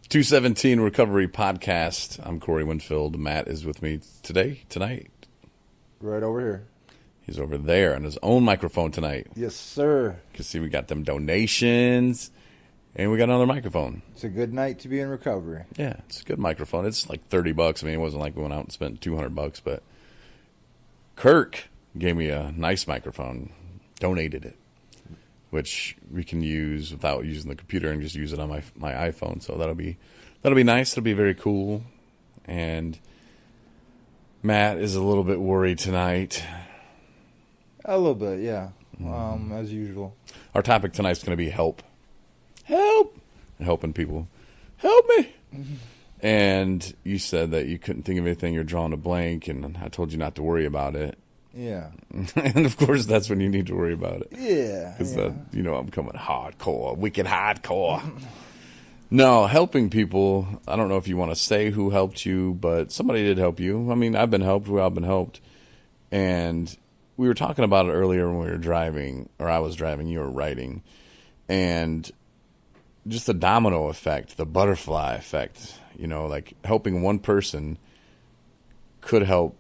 217 Recovery Podcast. I'm Corey Winfield. Matt is with me tonight. Right over here. He's over there on his own microphone tonight. Yes, sir. You can see we got them donations, and we got another microphone. It's a good night to be in recovery. Yeah, it's a good microphone. It's like $30. I mean, it wasn't like we went out and spent $200, but Kirk gave me a nice microphone, donated it, which we can use without using the computer and just use it on my iPhone. So that'll be nice. It'll be very cool. And Matt is a little bit worried tonight. A little bit, yeah. As usual. Our topic tonight is going to be help. Help! Helping people. Help me! And you said that you couldn't think of anything. You're drawing a blank, and I told you not to worry about it. Yeah. And, of course, that's when you need to worry about it. Yeah. Because, I'm coming hardcore, wicked hardcore. No, helping people, I don't know if you want to say who helped you, but somebody did help you. I mean, I've been helped. We've all been helped. And we were talking about it earlier when we were driving, or I was driving, you were writing. And just the domino effect, the butterfly effect, like helping one person could help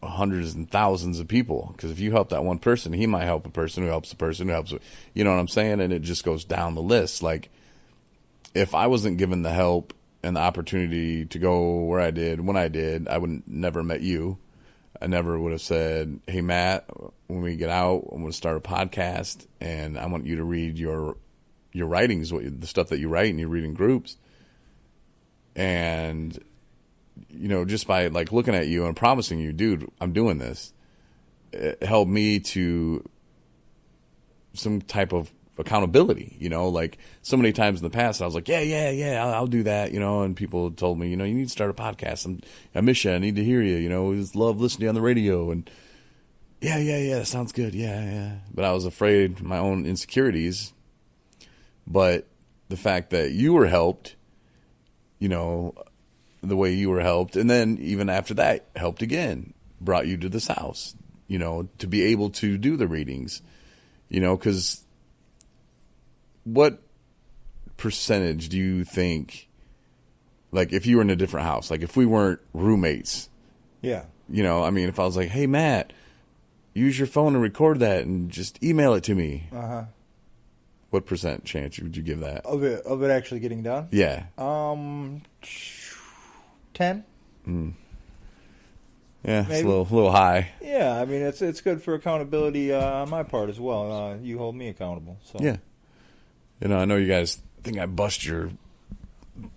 hundreds and thousands of people. Because if you help that one person, he might help a person who helps a person who helps, you know what I'm saying? And it just goes down the list. Like, if I wasn't given the help and the opportunity to go where I did, when I did, I would never met you. I never would have said, hey, Matt, when we get out, I'm going to start a podcast, and I want you to read your writings, the stuff that you write, and you read in groups. And, just by, like, looking at you and promising you, dude, I'm doing this, it helped me to some type of accountability, like so many times in the past, I was like, yeah, I'll do that, and people told me, you need to start a podcast. I miss you. I need to hear you, I just love listening to you on the radio. And yeah, that sounds good. Yeah. But I was afraid of my own insecurities. But the fact that you were helped, the way you were helped, and then even after that, helped again, brought you to this house, to be able to do the readings, because what percentage do you think, like, if you were in a different house, like if we weren't roommates, yeah, if I was like, hey, Matt, use your phone and record that and just email it to me. What percent chance would you give that? Of it actually getting done? Yeah. 10? Yeah, maybe. It's a little high. Yeah, I mean, it's good for accountability on my part as well. You hold me accountable. So. Yeah. I know you guys think I bust your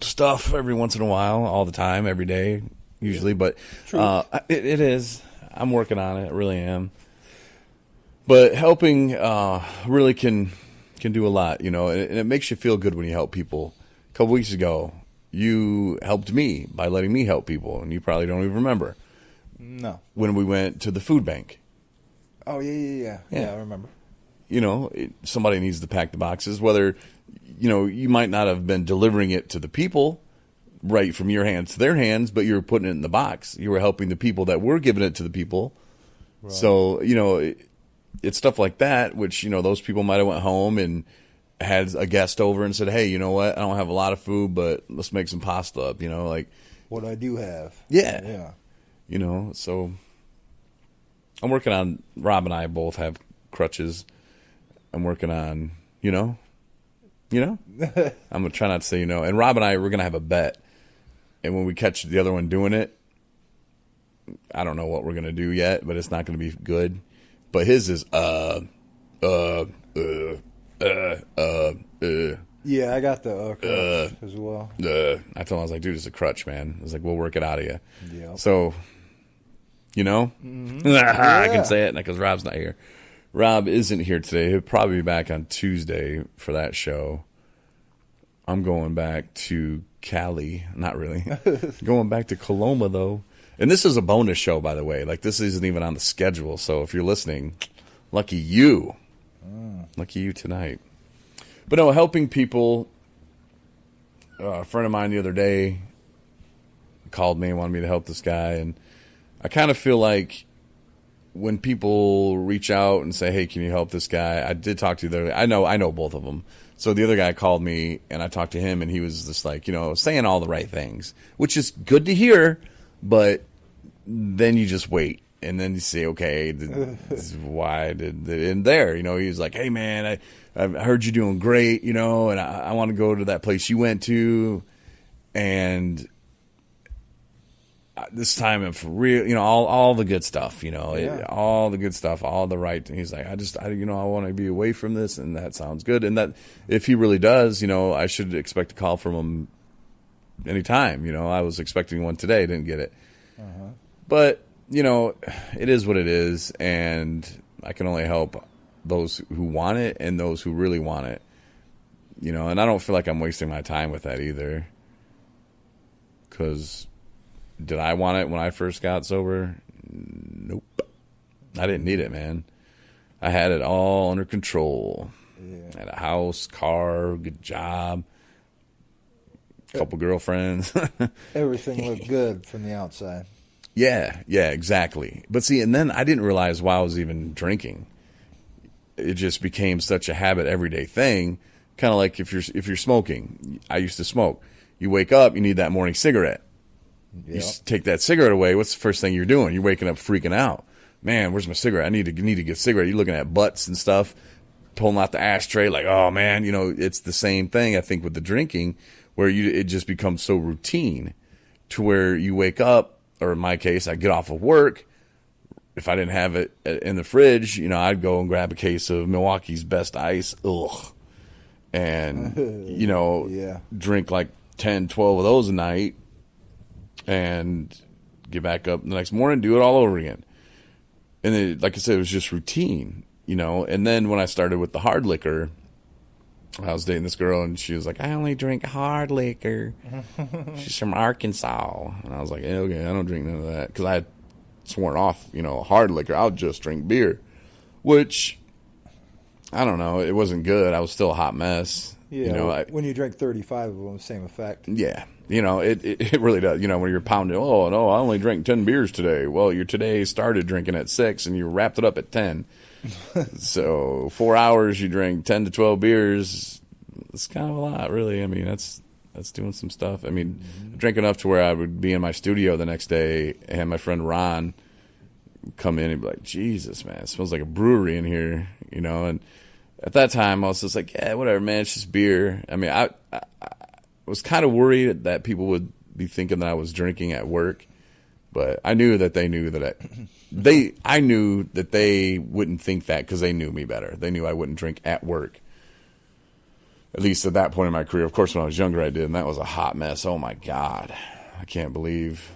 stuff every once in a while, all the time, every day, usually. But it is. I'm working on it. I really am. But helping really can do a lot, and it makes you feel good when you help people. A couple weeks ago, you helped me by letting me help people, and you probably don't even remember. No. When we went to the food bank. Oh, yeah. Yeah, I remember. Somebody needs to pack the boxes, whether, you might not have been delivering it to the people right from your hands to their hands, but you were putting it in the box. You were helping the people that were giving it to the people. Right. So, it's stuff like that, which, those people might have went home and had a guest over and said, hey, you know what? I don't have a lot of food, but let's make some pasta up, like. What I do have. Yeah. So I'm working on, Rob and I both have crutches. I'm working on, I'm going to try not to say, and Rob and I, we're going to have a bet. And when we catch the other one doing it, I don't know what we're going to do yet, but it's not going to be good. But his is, Yeah, I got the crutch as well. I told him, I was like, dude, it's a crutch, man. I was like, we'll work it out of you. Yeah. So, Mm-hmm. I can say it because Rob's not here. Rob isn't here today. He'll probably be back on Tuesday for that show. I'm going back to Cali. Not really. Going back to Coloma, though. And this is a bonus show, by the way. Like, this isn't even on the schedule. So if you're listening, lucky you. Lucky you tonight. But no, helping people. A friend of mine the other day called me and wanted me to help this guy. And I kind of feel like when people reach out and say, hey, can you help this guy? I did talk to you there. I know both of them. So the other guy called me, and I talked to him, and he was just like, saying all the right things, which is good to hear, but then you just wait. And then you say, okay, why did it end there? He was like, hey, man, I heard you're doing great, and I want to go to that place you went to. And this time, for real, all the good stuff, all the good stuff, all the right. He's like, I want to be away from this, and that sounds good. And that if he really does, I should expect a call from him anytime. I was expecting one today, didn't get it. Uh-huh. But, it is what it is, and I can only help those who want it and those who really want it. And I don't feel like I'm wasting my time with that either. Because did I want it when I first got sober? Nope. I didn't need it, man. I had it all under control. Yeah. I had a house, car, good job, couple girlfriends. Everything looked good from the outside. Yeah, exactly. But see, and then I didn't realize why I was even drinking. It just became such a habit, everyday thing. Kind of like if you're smoking. I used to smoke. You wake up, you need that morning cigarette. Yep. You take that cigarette away. What's the first thing you're doing? You're waking up freaking out. Man, where's my cigarette? I need to get a cigarette. You're looking at butts and stuff, pulling out the ashtray. Like, oh man, it's the same thing. I think with the drinking, where it just becomes so routine, to where you wake up. Or in my case, I get off of work. If I didn't have it in the fridge, I'd go and grab a case of Milwaukee's Best Ice. Ugh. And, yeah. Drink like 10, 12 of those a night. And get back up the next morning, do it all over again. And then, like I said, it was just routine, And then when I started with the hard liquor, I was dating this girl, and she was like, I only drink hard liquor. She's from Arkansas. And I was like, okay, I don't drink none of that. Because I had sworn off, hard liquor. I'll just drink beer. Which, I don't know. It wasn't good. I was still a hot mess. Yeah, when you drink 35 of them, same effect. Yeah. It really does. When you're pounding, oh, no, I only drank 10 beers today. Well, your today started drinking at 6, and you wrapped it up at 10. So 4 hours you drink 10 to 12 beers. It's kind of a lot, really. I mean, that's doing some stuff. I mean, I drank enough to where I would be in my studio the next day and my friend Ron come in and be like, Jesus, man, it smells like a brewery in here, And at that time I was just like, yeah, whatever, man, it's just beer. I mean, I was kind of worried that people would be thinking that I was drinking at work. But I knew that they knew that I knew that they wouldn't think that because they knew me better. They knew I wouldn't drink at work. At least at that point in my career. Of course, when I was younger, I did, and that was a hot mess. Oh my God, I can't believe.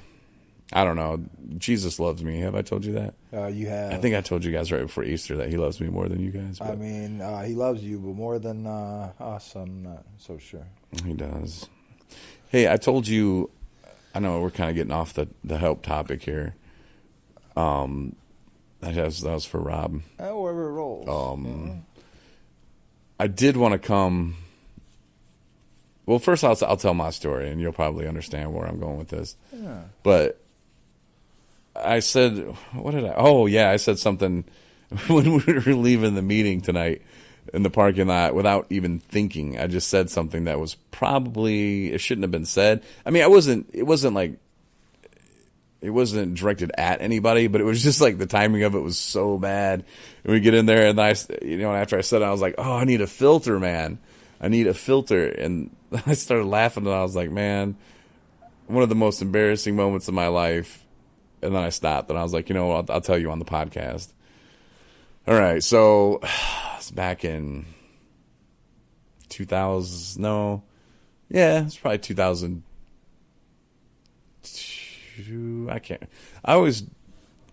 I don't know. Jesus loves me. Have I told you that? You have. I think I told you guys right before Easter that He loves me more than you guys. But I mean, He loves you, but more than us, I'm not so sure. He does. Hey, I told you. I know we're kind of getting off the help topic here. That was for Rob. Wherever it rolls. I did want to come. Well, first I'll tell my story, and you'll probably understand where I'm going with this. Yeah. But I said, what did I? Oh yeah, I said something when we were leaving the meeting tonight in the parking lot without even thinking. I just said something that was probably, it shouldn't have been said. I mean, it wasn't directed at anybody, but it was just like the timing of it was so bad. And we get in there, and after I said it, I was like, oh, I need a filter, man. I need a filter. And I started laughing, and I was like, man, one of the most embarrassing moments of my life. And then I stopped, and I was like, I'll tell you on the podcast. All right, so it's back in 2000. No, yeah, it's probably 2002. I always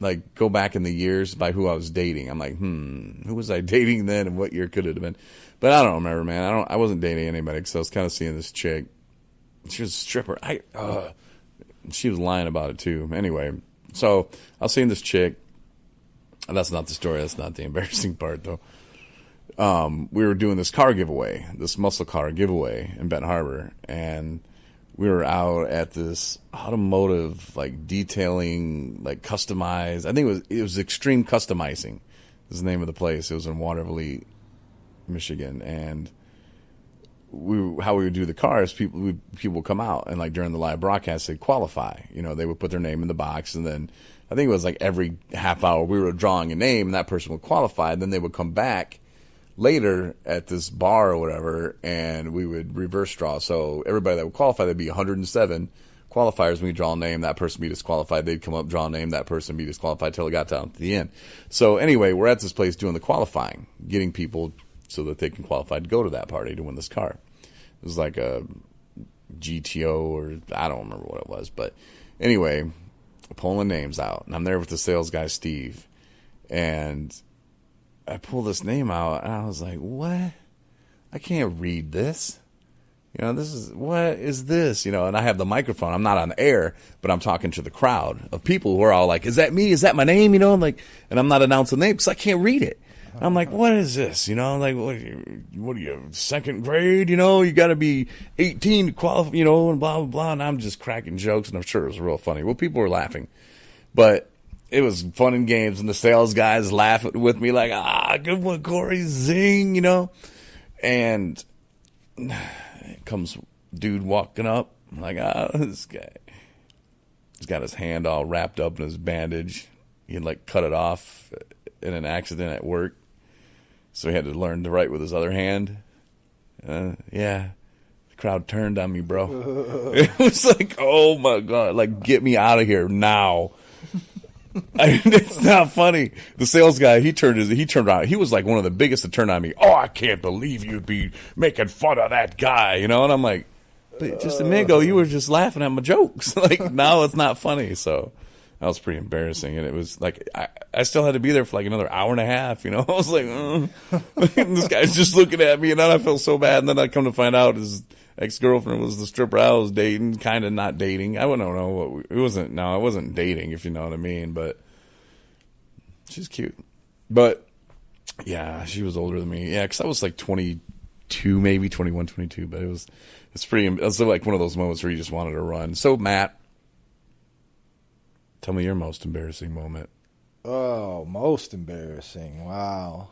like go back in the years by who I was dating. I'm like, who was I dating then, and what year could it have been? But I don't remember, man. I wasn't dating anybody because I was kind of seeing this chick. She was a stripper. She was lying about it too. Anyway, so I was seeing this chick. That's not the story. That's not the embarrassing part, though. We were doing this car giveaway, this muscle car giveaway in Benton Harbor, and we were out at this automotive, like, detailing, like, customized. I think it was Extreme Customizing is the name of the place. It was in Waterville, Michigan, and how we would do the cars, people would come out and like during the live broadcast they'd qualify. They would put their name in the box, and then I think it was like every half hour we were drawing a name, and that person would qualify. And then they would come back later at this bar or whatever, and we would reverse draw. So everybody that would qualify, there'd be 107 qualifiers. When we draw a name, that person be disqualified. They'd come up, draw a name, that person be disqualified till it got down to the end. So anyway, we're at this place doing the qualifying, getting people so that they can qualify to go to that party to win this car. It was like a GTO, or I don't remember what it was. But anyway, pulling names out. And I'm there with the sales guy, Steve. And I pull this name out, and I was like, what? I can't read this. What is this? And I have the microphone. I'm not on air, but I'm talking to the crowd of people who are all like, is that me? Is that my name? And I'm not announcing the name because I can't read it. I'm like, what is this? I'm like, what are you, second grade? You got to be 18 to qualify, and blah, blah, blah. And I'm just cracking jokes, and I'm sure it was real funny. Well, people were laughing. But it was fun and games, and the sales guys laughing with me like, good one, Corey, zing, And comes dude walking up. I'm like, this guy. He's got his hand all wrapped up in his bandage. He had, like, cut it off in an accident at work. So he had to learn to write with his other hand. Yeah. The crowd turned on me, bro. It was like, oh, my God. Like, get me out of here now. It's not funny. The sales guy, he turned around. He was like one of the biggest to turn on me. Oh, I can't believe you'd be making fun of that guy, And I'm like, but just a minute ago, you were just laughing at my jokes. Like, now it's not funny. So that was pretty embarrassing. And it was like, I still had to be there for like another hour and a half, I was like, and this guy's just looking at me, and then I felt so bad. And then I come to find out his ex-girlfriend was the stripper I was dating, kind of not dating. I wouldn't know what it wasn't. No, I wasn't dating, if you know what I mean. But she's cute. But yeah, she was older than me. Yeah, because I was like 22, maybe 21, 22. But it was like one of those moments where you just wanted to run. So Matt, tell me your most embarrassing moment. Oh, most embarrassing! Wow.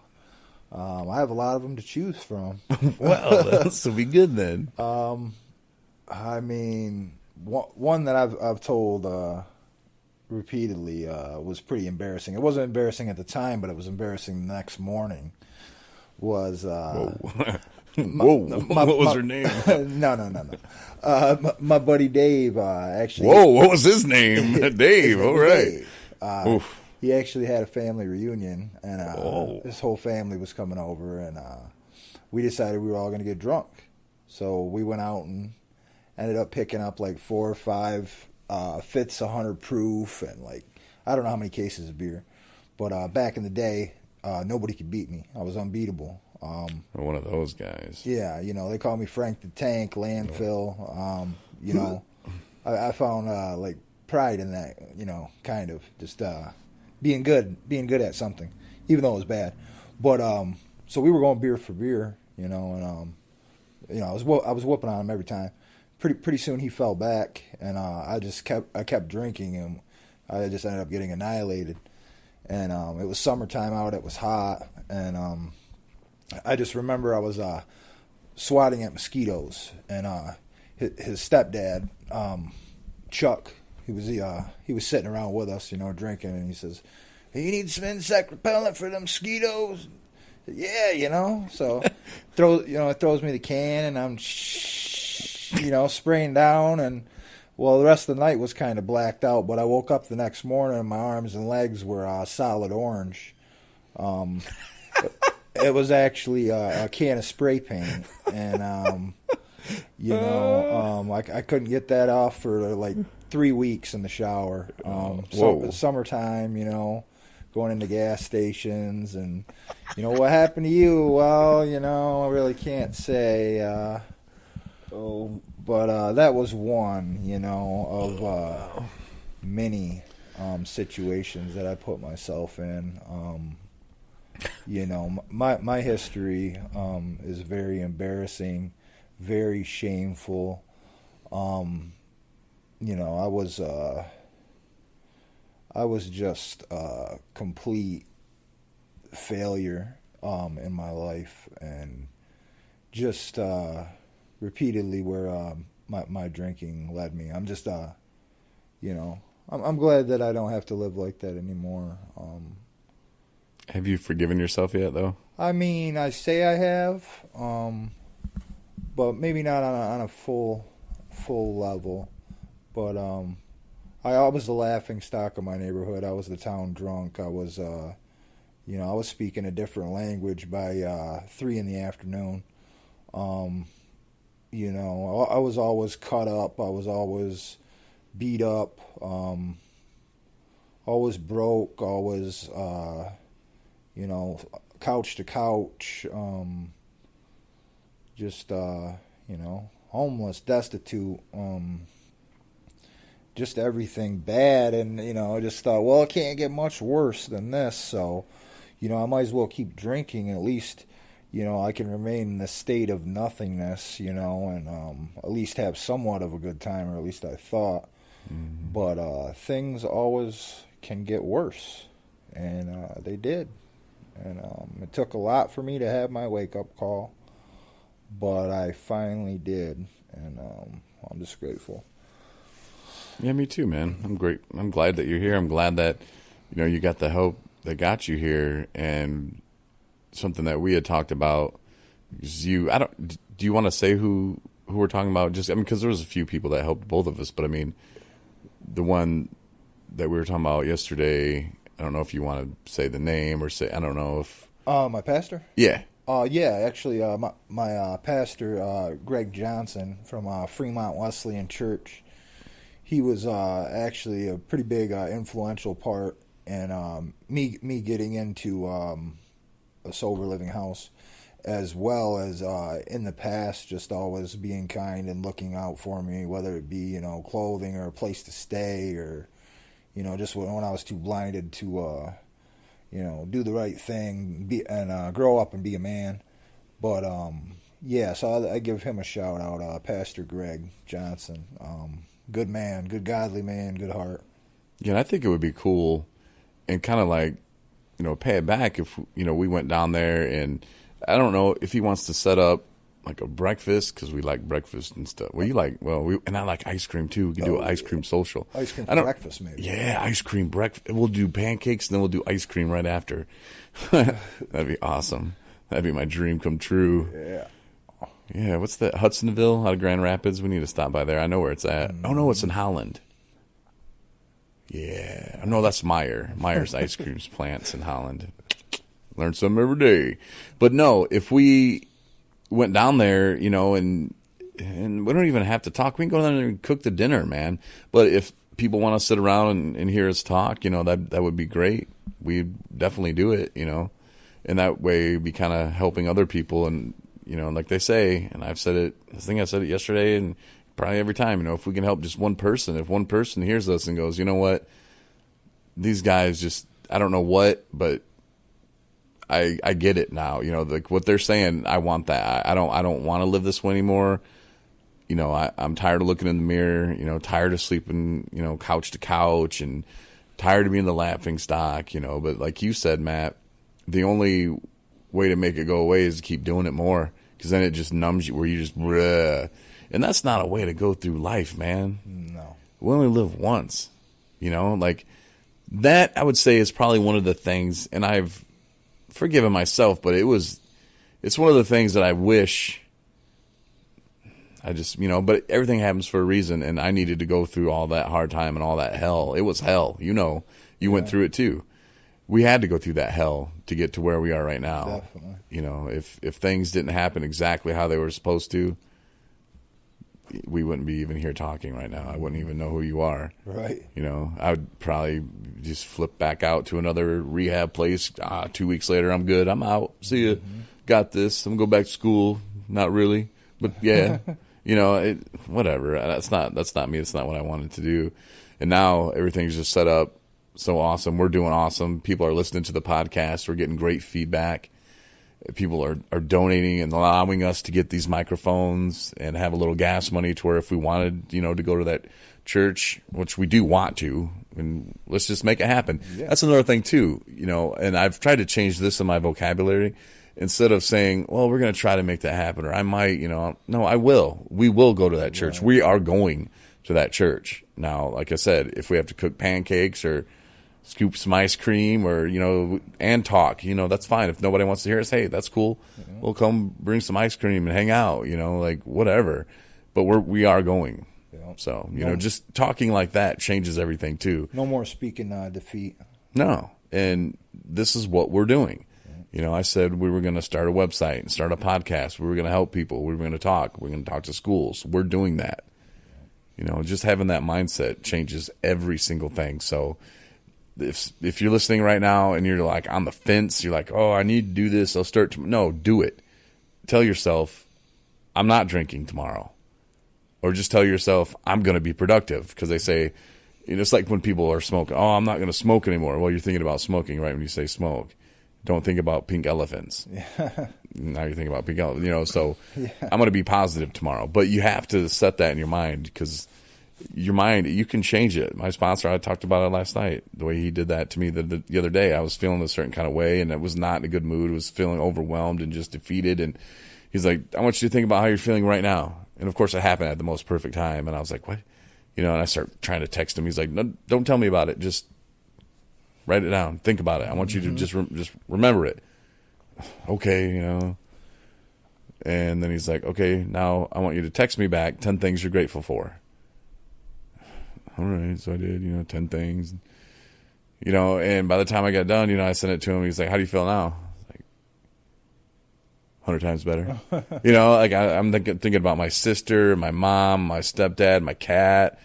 I have a lot of them to choose from. Well, this will be good then. I mean, one that I've told repeatedly was pretty embarrassing. It wasn't embarrassing at the time, but it was embarrassing the next morning. Was whoa. What was her name? No. My buddy Dave actually. Whoa, what was his name? Dave. All right. Dave. He actually had a family reunion, and his whole family was coming over, and we decided we were all going to get drunk. So we went out and ended up picking up like 4 or 5 Fitz 100 proof, and like I don't know how many cases of beer. But back in the day, nobody could beat me. I was unbeatable. One of those guys. Yeah, they call me Frank the Tank, landfill. I found like pride in that, kind of just being good at something, even though it was bad. But so we were going beer for beer, and I was whooping on him every time. Pretty soon he fell back, and I kept drinking, and I just ended up getting annihilated. And it was summertime out, it was hot, and I just remember I was swatting at mosquitoes, and his stepdad, Chuck. He was sitting around with us, drinking, and he says, "Hey, you need some insect repellent for them mosquitoes?" Yeah, So it throws me the can, and I'm spraying down, and the rest of the night was kind of blacked out. But I woke up the next morning, and my arms and legs were solid orange. It was actually a can of spray paint, and I couldn't get that off for like 3 weeks in the shower. Summertime, going into gas stations, and what happened to you? Well, I really can't say. But that was one, of many situations that I put myself in. My history is very embarrassing, very shameful. I was just a complete failure in my life, and just repeatedly where my drinking led me. I'm just you know, I'm glad that I don't have to live like that anymore. Have you forgiven yourself yet, though? I mean, I say I have, but maybe not on a full level. But I was the laughing stock of my neighborhood. I was the town drunk. I was, you know, I was speaking a different language by 3 in the afternoon. You know, I was always cut up. I was always beat up. Always broke. Always, you know, couch to couch. Just, you know, homeless, destitute. Just everything bad, and you know, I just thought, well, it can't get much worse than this, so you know, I might as well keep drinking. At least, you know, I can remain in the state of nothingness, you know, and at least have somewhat of a good time, or at least I thought. Mm-hmm. But things always can get worse, and they did, and it took a lot for me to have my wake up call, but I finally did, and I'm just grateful. Yeah, me too, man. I'm great. I'm glad that you're here. I'm glad that, you know, you got the help that got you here, and something that we had talked about is do you want to say who we're talking about? Just, I mean, because there was a few people that helped both of us, but I mean, the one that we were talking about yesterday, I don't know if you want to say the name or say, I don't know if. My pastor? Yeah. Yeah, actually, my pastor, Greg Johnson from Fremont Wesleyan Church, he was actually a pretty big influential part in me getting into a sober living house, as well as in the past just always being kind and looking out for me, whether it be, you know, clothing or a place to stay, or, you know, just when I was too blinded to you know, do the right thing and grow up and be a man. But yeah, so I give him a shout out, Pastor Greg Johnson. Good man, good godly man, good heart. Yeah, and I think it would be cool and kind of like, you know, pay it back if, you know, we went down there, and I don't know if he wants to set up like a breakfast, because we like breakfast and stuff. Well, you like, and I like ice cream too. We can do an ice cream social. Ice cream for breakfast, maybe. Yeah, ice cream breakfast. We'll do pancakes, and then we'll do ice cream right after. That'd be awesome. That'd be my dream come true. Yeah. Yeah, what's that? Hudsonville out of Grand Rapids? We need to stop by there. I know where it's at. Oh, no, it's in Holland. Yeah. No, that's Meyer. Meyer's ice cream plants in Holland. Learn something every day. But no, if we went down there, you know, and we don't even have to talk. We can go down there and cook the dinner, man. But if people want to sit around and hear us talk, you know, that would be great. We'd definitely do it, you know. And that way be kind of helping other people. And, you know, like they say, and I've said it, I think I said it yesterday and probably every time, you know, if we can help just one person, if one person hears us and goes, you know what, these guys just, I don't know what, but I get it now. You know, like what they're saying, I want that. I don't want to live this way anymore. You know, I'm tired of looking in the mirror, you know, tired of sleeping, you know, couch to couch, and tired of being the laughing stock, you know. But like you said, Matt, the only way to make it go away is to keep doing it more, because then it just numbs you, where you just, bleh. And that's not a way to go through life, man. No. We only live once, you know, like that I would say is probably one of the things, and I've forgiven myself, but it's one of the things that I wish I just, you know, but everything happens for a reason, and I needed to go through all that hard time and all that hell. It was hell, you know, you went through it too. We had to go through that hell to get to where we are right now. Definitely. You know, if things didn't happen exactly how they were supposed to, we wouldn't be even here talking right now. I wouldn't even know who you are. Right. You know, I would probably just flip back out to another rehab place. 2 weeks later, I'm good. I'm out. See ya. Mm-hmm. Got this. I'm going to go back to school. Not really. But yeah, you know, whatever. That's not me. It's not what I wanted to do. And now everything's just set up so awesome. We're doing awesome. People are listening to the podcast. We're getting great feedback. People are donating and allowing us to get these microphones and have a little gas money to where if we wanted, you know, to go to that church, which we do want to, and let's just make it happen. Yeah. That's another thing too, you know, and I've tried to change this in my vocabulary. instead of saying, well, we're going to try to make that happen, or I might, no, I will. We will go to that church. Right. We are going to that church. Now, like I said, if we have to cook pancakes or scoop some ice cream or, and talk, that's fine. If nobody wants to hear us, hey, that's cool. We'll come bring some ice cream and hang out, like whatever. But we are going. Yeah. So, just talking like that changes everything too. No more speaking defeat. No. And this is what we're doing. I said we were going to start a website and start a podcast. We were going to help people. We were going to talk. We're going to talk to schools. We're doing that. Just having that mindset changes every single thing. So if you're listening right now and you're like on the fence, you're like, oh, I need to do this. I'll start. No, do it. Tell yourself, I'm not drinking tomorrow. Or just tell yourself, I'm going to be productive. Because they say, it's like when people are smoking. Oh, I'm not going to smoke anymore. Well, you're thinking about smoking right when you say smoke. Don't think about pink elephants. Yeah. Now you're thinking about pink elephants. So I'm going to be positive tomorrow. But you have to set that in your mind because your mind, you can change it. My sponsor, I talked about it last night, the way he did that to me the other day. I was feeling a certain kind of way, and I was not in a good mood. I was feeling overwhelmed and just defeated. And he's like, I want you to think about how you're feeling right now. And, of course, it happened at the most perfect time. And I was like, what? And I start trying to text him. He's like, no, don't tell me about it. Just write it down. Think about it. I want you to just remember it. Okay, And then he's like, okay, now I want you to text me back 10 things you're grateful for. All right, so I did, 10 things. And by the time I got done, I sent it to him. He's like, how do you feel now? Like, 100 times better. I'm thinking about my sister, my mom, my stepdad, my cat,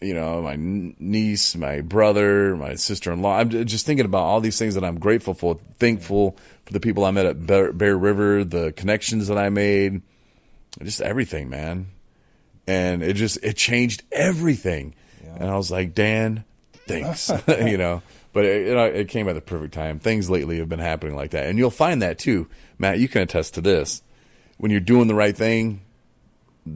my niece, my brother, my sister-in-law. I'm just thinking about all these things that I'm grateful for, thankful for the people I met at Bear River, the connections that I made, just everything, man. And it changed everything. Yeah. And I was like, Dan, thanks, But it came at the perfect time. Things lately have been happening like that. And you'll find that too. Matt, you can attest to this. When you're doing the right thing,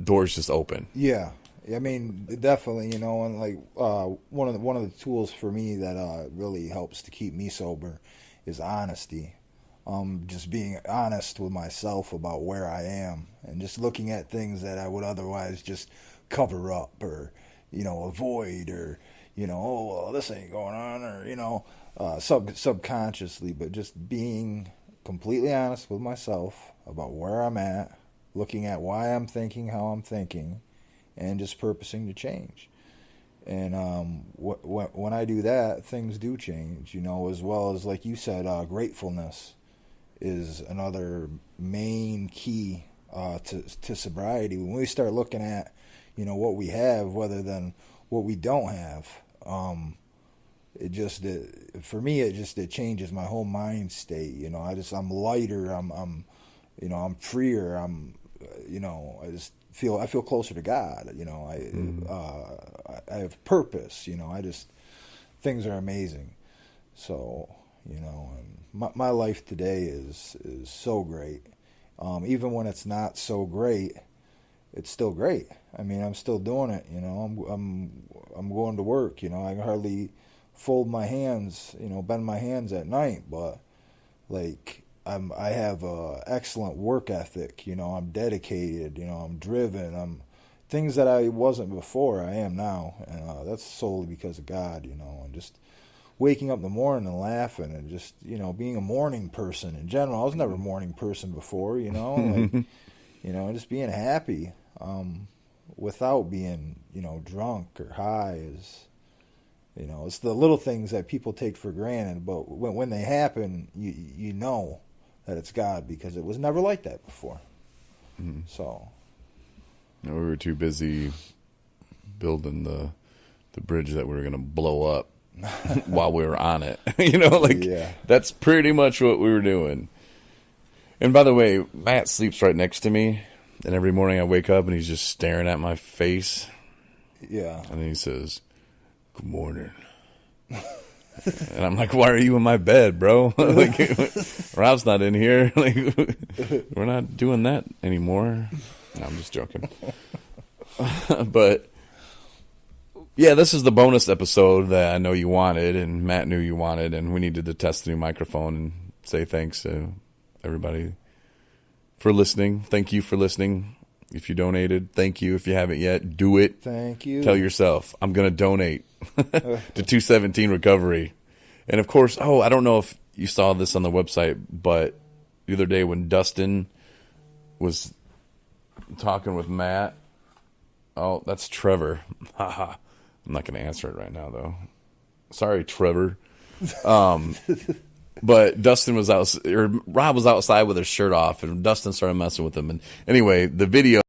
doors just open. Yeah. I mean, definitely, and like one of the tools for me that really helps to keep me sober is honesty. Just being honest with myself about where I am and just looking at things that I would otherwise just cover up or, avoid or, oh, well, this ain't going on or, subconsciously, but just being completely honest with myself about where I'm at, looking at why I'm thinking, how I'm thinking, and just purposing to change. And when I do that, things do change, as well as, like you said, gratefulness is another main key to sobriety. When we start looking at, what we have rather than what we don't have, for me, it changes my whole mind state. I'm lighter. I'm freer. I feel closer to God. I have purpose. Things are amazing. So, and my life today is so great. Even when it's not so great, it's still great. I mean, I'm still doing it. I'm going to work. I can hardly fold my hands. Bend my hands at night, but like I have a excellent work ethic. I'm dedicated. I'm driven. I'm things that I wasn't before. I am now, and that's solely because of God. And just waking up in the morning and laughing and just, being a morning person in general. I was never a morning person before, just being happy without being, drunk or high is, it's the little things that people take for granted. But when they happen, you know that it's God because it was never like that before. Mm-hmm. So. We were too busy building the bridge that we were going to blow up. While we were on it, That's pretty much what we were doing. And by the way, Matt sleeps right next to me, and every morning I wake up and he's just staring at my face. Yeah. And then he says, "Good morning." And I'm like, "Why are you in my bed, bro? Rob's not in here. We're not doing that anymore." No, I'm just joking. But yeah, this is the bonus episode that I know you wanted, and Matt knew you wanted, and we needed to test the new microphone and say thanks to everybody for listening. Thank you for listening. If you donated, thank you. If you haven't yet, do it. Thank you. Tell yourself, I'm going to donate to 217 Recovery. And, of course, I don't know if you saw this on the website, but the other day when Dustin was talking with Matt, that's Trevor. I'm not going to answer it right now, though. Sorry, Trevor. But Dustin was Rob was outside with his shirt off, and Dustin started messing with him. And anyway, the video